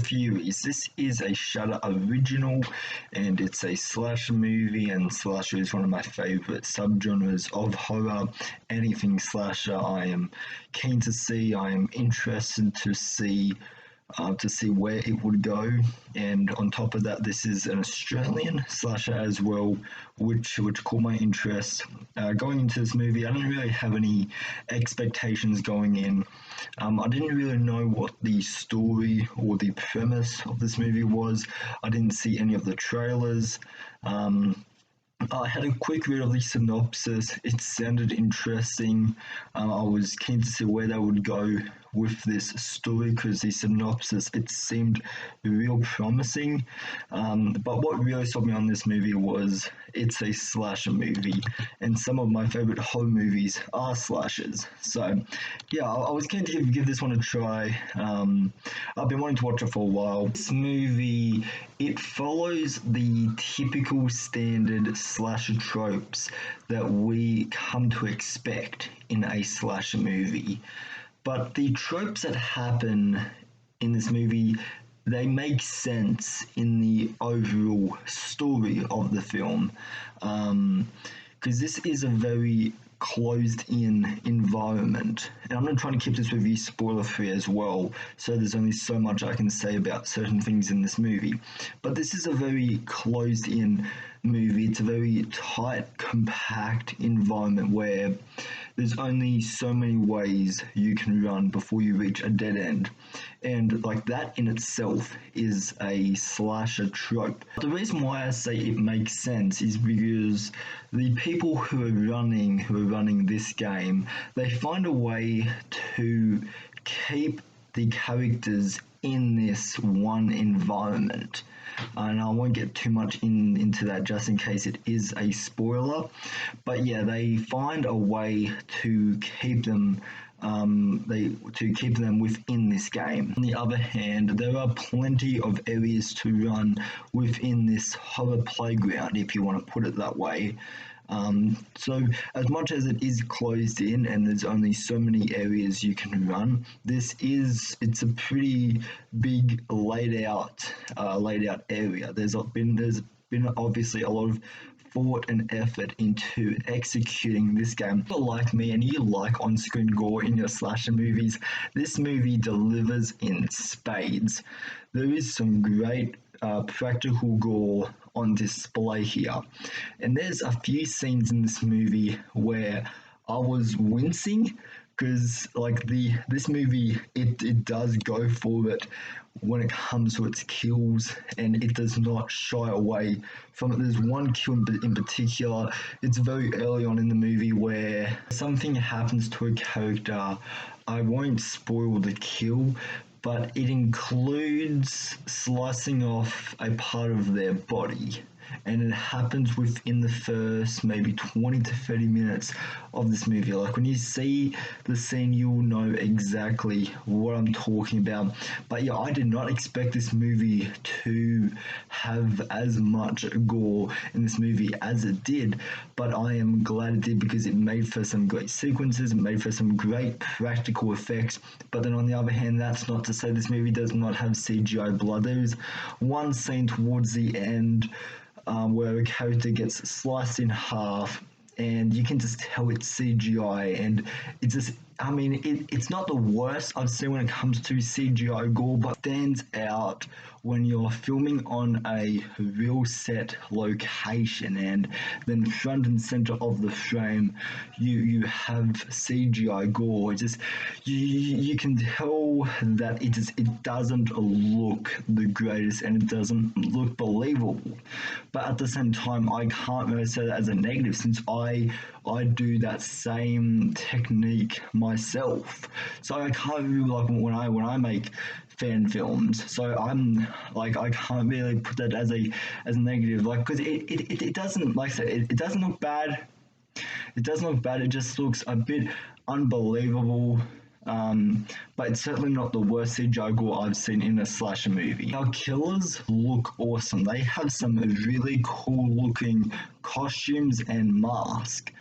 Furies. This is a Shudder original, and it's a slasher movie, and slasher is one of my favourite subgenres of horror. Anything slasher I am keen to see, I am interested to see where it would go. And on top of that, this is an Australian slasher as well, which caught my interest. Going into this movie, I didn't really have any expectations going in. I didn't really know what the story or the premise of this movie was. I didn't see any of the trailers. I had a quick read of the synopsis. It sounded interesting. I was keen to see where they would go with this story because the synopsis, it seemed real promising. But what really sold me on this movie was it's a slasher movie, and some of my favorite horror movies are slashers. So yeah, I was keen to give this one a try. I've been wanting to watch it for a while. This movie, it follows the typical standard slasher tropes that we come to expect in a slasher movie. But the tropes that happen in this movie, they make sense in the overall story of the film. Because this is a very closed-in environment. And I'm not trying to keep this review spoiler-free as well, so there's only so much I can say about certain things in this movie. But this is a very closed-in movie. It's a very tight, compact environment where there's only so many ways you can run before you reach a dead end. And like that in itself is a slasher trope. The reason why I say it makes sense is because the people who are running this game, they find a way to keep the characters in this one environment. And I won't get too much into that just in case it is a spoiler. But yeah, they find a way to keep them within this game. On the other hand, there are plenty of areas to run within this horror playground, if you want to put it that way. So as much as it is closed in and there's only so many areas you can run, it's a pretty big laid out area. There's been obviously a lot of thought and effort into executing this game. If you're like me and you like on-screen gore in your slasher movies, this movie delivers in spades. There is some great practical gore on display here, and there's a few scenes in this movie where I was wincing because this movie it does go for it when it comes to its kills, and it does not shy away from it. There's one kill in particular. It's very early on in the movie where something happens to a character. I won't spoil the kill, but it includes slicing off a part of their body. And it happens within the first maybe 20 to 30 minutes of this movie. Like when you see the scene, you'll know exactly what I'm talking about. But yeah, I did not expect this movie to have as much gore in this movie as it did. But I am glad it did because it made for some great sequences, it made for some great practical effects. But then on the other hand, that's not to say this movie does not have CGI blood. There's one scene towards the end where a character gets sliced in half, and you can just tell it's CGI, and it's just, I mean, it's not the worst I've seen when it comes to CGI gore, but stands out when you're filming on a real set location, and then front and center of the frame, you have CGI gore. It just, you can tell that it doesn't look the greatest, and it doesn't look believable. But at the same time, I can't really say that as a negative, since I do that same technique myself. So I can't really, like, when I make fan films, so I'm like, I can't really put that as a negative, like, because it doesn't, like I said, it doesn't look bad. It doesn't look bad. It just looks a bit unbelievable. But it's certainly not the worst CGI gore I've seen in a slasher movie. Our killers look awesome. They have some really cool looking costumes and masks.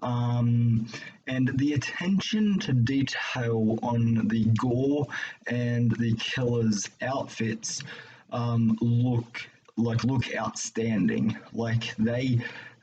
And the attention to detail on the gore and the killer's outfits look outstanding. Like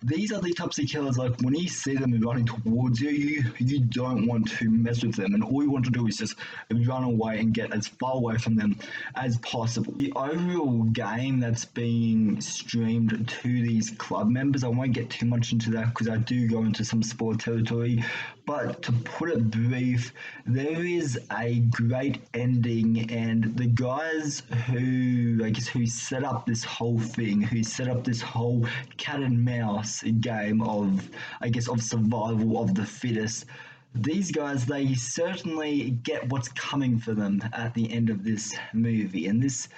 these are the types of killers, like when you see them running towards you, you don't want to mess with them, and all you want to do is just run away and get as far away from them as possible. The overall game that's being streamed to these club members, I won't get too much into that because I do go into some spoiler territory, but to put it brief, there is a great ending, and the guys who set up this whole thing, who set up this whole cat and mouse game of survival of the fittest. These guys, they certainly get what's coming for them at the end of this movie, and this.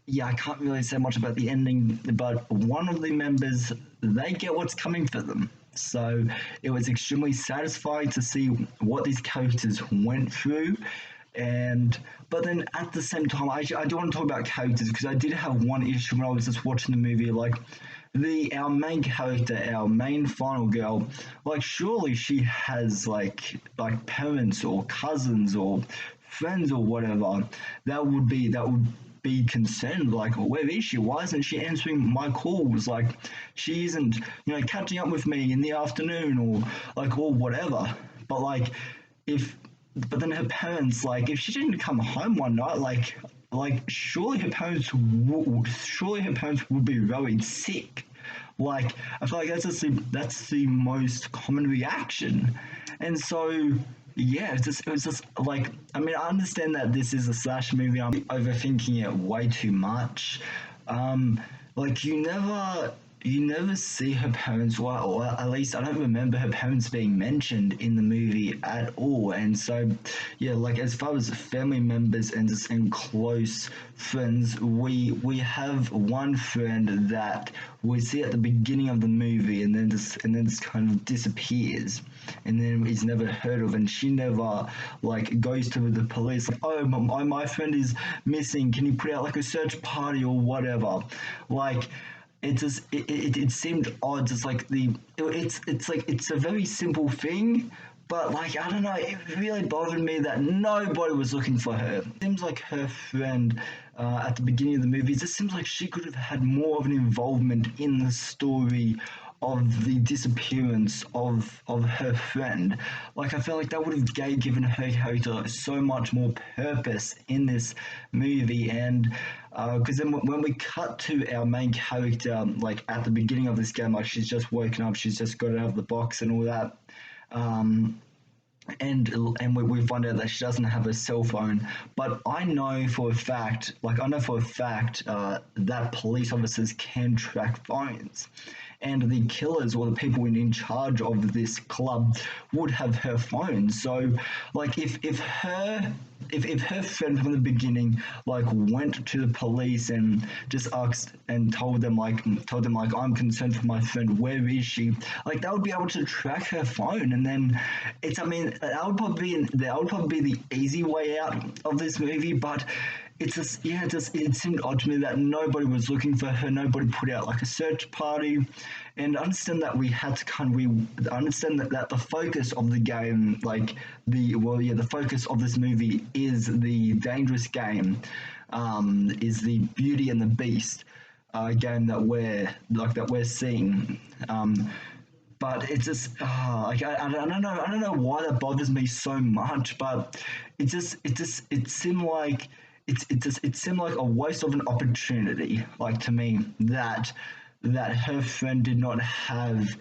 Yeah, I can't really say much about the ending, but one of the members, they get what's coming for them. So it was extremely satisfying to see what these characters went through. And but then at the same time, I do want to talk about characters because I did have one issue when I was just watching the movie. Like our main character, our main final girl, like surely she has like parents or cousins or friends or whatever. That would be concerned, like, where is she? Why isn't she answering my calls? Like, she isn't, catching up with me in the afternoon or whatever. But but then her parents, like, if she didn't come home one night, surely surely her parents would be worried sick. Like, I feel like that's the most common reaction, and so yeah, it was just like, I mean, I understand that this is a slash movie. I'm overthinking it way too much. Like you never see her parents, or at least I don't remember her parents being mentioned in the movie at all. And so, yeah, like as far as family members and just in close friends, we have one friend that we see at the beginning of the movie, and then just kind of disappears, and then is never heard of, and she never like goes to the police like, oh, my friend is missing. Can you put out like a search party or whatever? Like it seemed odd, just like it's a very simple thing, but like I don't know, it really bothered me that nobody was looking for her. It seems like her friend at the beginning of the movie, it just seems like she could have had more of an involvement in the story of the disappearance of her friend. Like I felt like that would have given her character so much more purpose in this movie, and because then when we cut to our main character, like at the beginning of this game, like she's just woken up, she's just got out of the box and all that. Um, and we find out that she doesn't have a cell phone. But I know for a fact, that police officers can track phones, and the killers or the people in charge of this club would have her phone. So, like, if her friend from the beginning like went to the police and just asked and told them like I'm concerned for my friend, where is she? Like they would be able to track her phone, and then I mean that would probably be the easy way out of this movie, but it's just it seemed odd to me that nobody was looking for her, nobody put out like a search party, and I understand that we had to understand that the focus of the game, the focus of this movie is the dangerous game, is the Beauty and the Beast game that we're seeing. But it's just I don't know why that bothers me so much, but it seemed like it seemed like a waste of an opportunity, like to me, that her friend did not have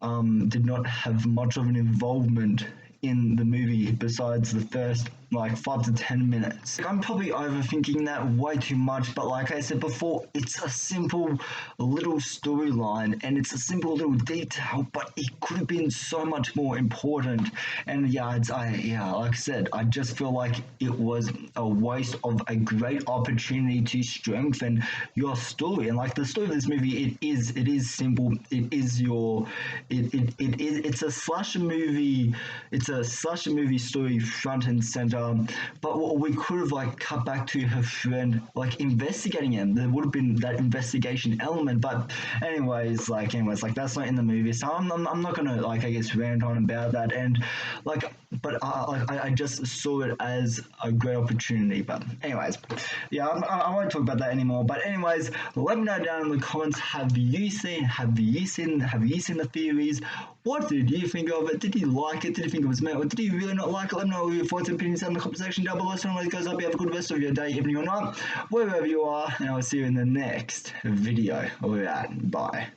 much of an involvement in the movie besides the first like 5 to 10 minutes. I'm probably overthinking that way too much, but like I said before, it's a simple little storyline and it's a simple little detail, but it could have been so much more important. And like I said, I just feel like it was a waste of a great opportunity to strengthen your story. And like the story of this movie, it is simple. It's a slasher movie. It's a slasher movie story front and center but we could have like cut back to her friend like investigating him. There would have been that investigation element, but anyways, like that's not in the movie, so I'm not gonna like I guess rant on about that. And like, but I just saw it as a great opportunity. But anyways, yeah, I won't talk about that anymore. But anyways, let me know down in the comments. Have you seen the Furies? What did you think of it? Did you like it? Did you think it was mad? Or did you really not like it? Let me know your thoughts and opinions in the comment section down below. So anyways, guys, hope you have a good rest of your day, evening or night, wherever you are, and I'll see you in the next video. Alright, bye.